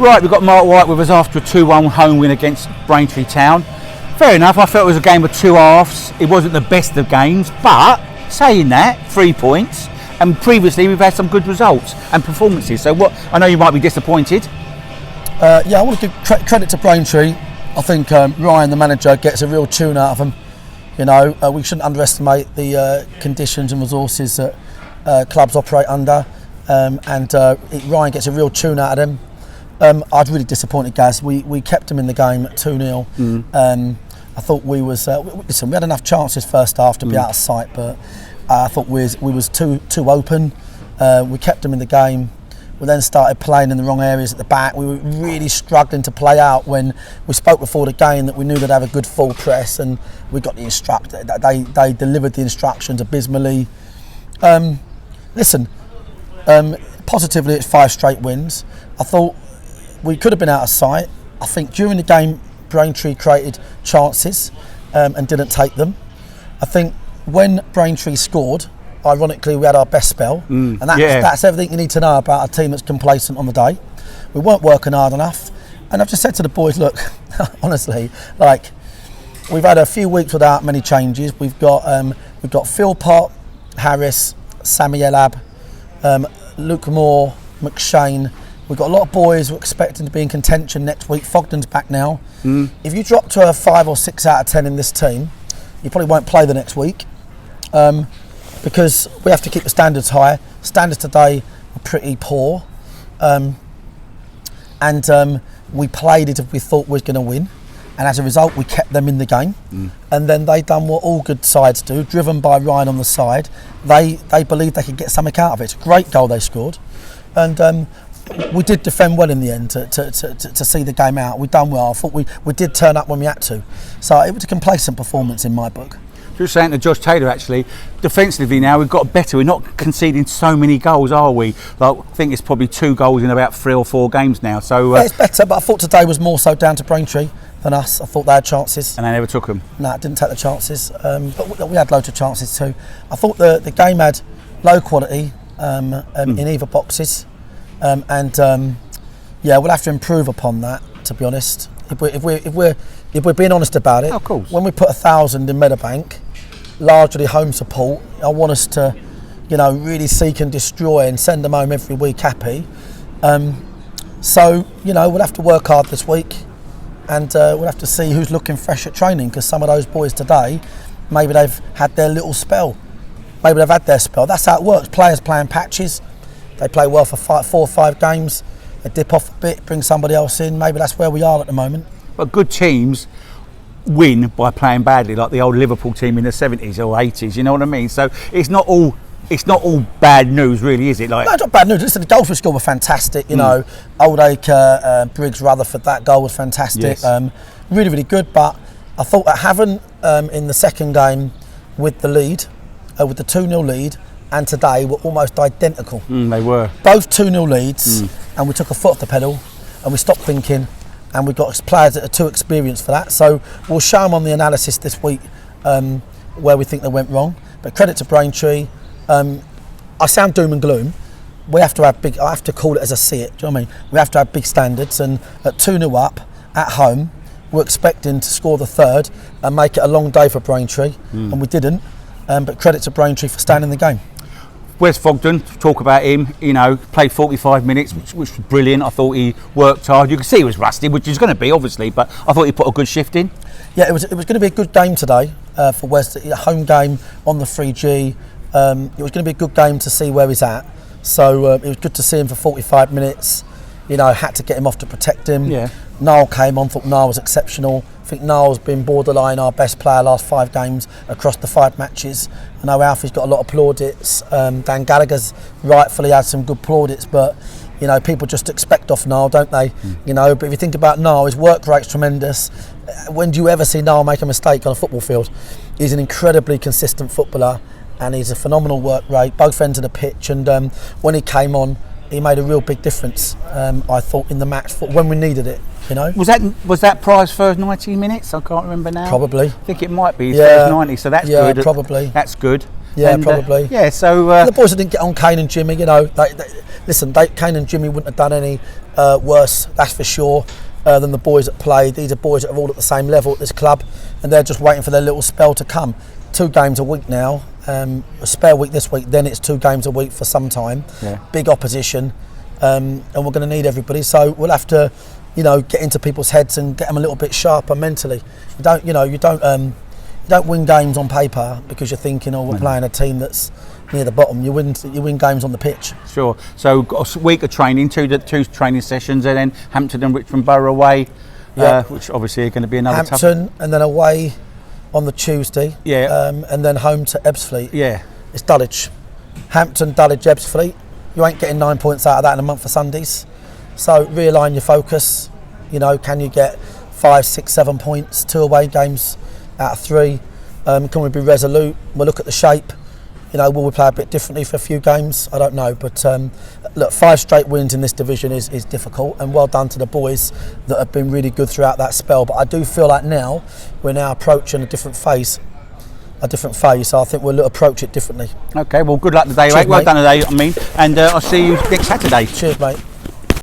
Right, we've got Marc White with us after a 2-1 home win against Braintree Town. Fair enough, I felt it was a game of two halves. It wasn't the best of games, but saying that, 3 points, and previously we've had some good results and performances. So what? I know you might be disappointed. Yeah, I want to give credit to Braintree. I think Ryan, the manager, gets a real tune out of them. You know, we shouldn't underestimate the conditions and resources that clubs operate under, and Ryan gets a real tune out of them. I was really disappointed, Gaz. We kept him in the game at 2-0. I thought we had enough chances first half to be out of sight, but I thought we was too open. We kept him in the game. We then started playing in the wrong areas at the back. We were really struggling to play out when we spoke before the game that we knew they'd have a good full press, and we got the they delivered the instructions abysmally. Positively, it's 5 straight wins. I thought we could have been out of sight. I think during the game, Braintree created chances and didn't take them. I think when Braintree scored, ironically, we had our best spell, and that's everything you need to know about a team that's complacent on the day. We weren't working hard enough, and I've just said to the boys, look, honestly, like, we've had a few weeks without many changes. We've got Philpott, Harris, Sammy Elab, Luke Moore, McShane. We've got a lot of boys we're expecting to be in contention next week. Fogden's back now. If you drop to a 5 or 6 out of 10 in this team, you probably won't play the next week. Because we have to keep the standards high. Standards today are pretty poor, and we played it if we thought we was going to win, and as a result we kept them in the game, and then they done what all good sides do, driven by Ryan on the side. They believed they could get something out of it. It's a great goal they scored, and we did defend well in the end to see the game out. We done well. I thought we did turn up when we had to, so it was a complacent performance in my book. Just saying to Josh Taylor, actually, defensively now we've got better. We're not conceding so many goals, are we? Like, I think it's probably 2 goals in about 3 or 4 games now. So yeah, it's better, but I thought today was more so down to Braintree than us. I thought they had chances, and they never took them. No, didn't take the chances. But we had loads of chances too. I thought the game had low quality in either boxes, and we'll have to improve upon that. To be honest, if we're being honest about it, of course. When we put 1,000 in Meadowbank, largely home support, I want us to, really seek and destroy and send them home every week happy. So, we'll have to work hard this week, and we'll have to see who's looking fresh at training, because some of those boys today, maybe they've had their little spell. Maybe they've had their spell. That's how it works. Players play in patches. They play well for 4 or 5 games. They dip off a bit, bring somebody else in. Maybe that's where we are at the moment. But good teams win by playing badly, like the old Liverpool team in the 70s or 80s. You know what I mean? So it's not all bad news, really, is it? Like, no, it's not bad news. Listen, the goals we scored were fantastic. Oldacre, Briggs, Rutherford. That goal was fantastic. Yes. Really, really good. But I thought that having in the second game with the lead, with the 2-0 lead, and today were almost identical. They were both 2-0 leads, and we took a foot off the pedal, and we stopped thinking. And we've got players that are too experienced for that. So we'll show them on the analysis this week where we think they went wrong. But credit to Braintree. I sound doom and gloom. We have to have big, I have to call it as I see it. Do you know what I mean? We have to have big standards. And at 2-0 up at home, we're expecting to score the third and make it a long day for Braintree. And we didn't. But credit to Braintree for staying in the game. Where's Fogden? Talk about him. Played 45 minutes, which was brilliant. I thought he worked hard. You could see he was rusty, which he's going to be, obviously, but I thought he put a good shift in. Yeah, it was going to be a good game today for West. A home game on the 3G. It was going to be a good game to see where he's at. So it was good to see him for 45 minutes. Had to get him off to protect him. Yeah. Niall came on. Thought Niall was exceptional. I think Niall's been borderline our best player last 5 games across the 5 matches. I know Alfie's got a lot of plaudits. Dan Gallagher's rightfully had some good plaudits, but people just expect off Niall, don't they? But if you think about Niall, his work rate's tremendous. When do you ever see Niall make a mistake on a football field? He's an incredibly consistent footballer, and he's a phenomenal work rate, both ends of the pitch. And when he came on, he made a real big difference. I thought in the match when we needed it. Was that Price's first 90 minutes? I can't remember now. Probably. I think it might be his first 90. So that's good. Yeah, probably. That's good. Yeah, probably. So the boys that didn't get on Kane and Jimmy, listen, Kane and Jimmy wouldn't have done any worse, that's for sure, than the boys that played. These are boys that are all at the same level at this club, and they're just waiting for their little spell to come. 2 games a week now, a spare week this week, then it's 2 games a week for some time. Yeah. Big opposition, and we're going to need everybody. So we'll have to, get into people's heads and get them a little bit sharper mentally. You don't win games on paper because you're thinking, we're playing a team that's near the bottom. You win games on the pitch. Sure. So got a week of training, two training sessions, and then Hampton and Richmond Borough away, which obviously are going to be another Hampton, and then away on the Tuesday, and then home to Ebbsfleet. Yeah, it's Dulwich, Hampton, Dulwich, Ebbsfleet. You ain't getting 9 points out of that in a month for Sundays. So realign your focus. Can you get 5, 6, 7 points, 2 away games out of 3? Can we be resolute? We'll look at the shape. Will we play a bit differently for a few games? I don't know, but look, 5 straight wins in this division is difficult, and well done to the boys that have been really good throughout that spell. But I do feel like now we're approaching a different phase. So I think we'll approach it differently. Okay, well, good luck today, Cheers, mate. Well mate. done today, and I'll see you next Saturday. Cheers, mate.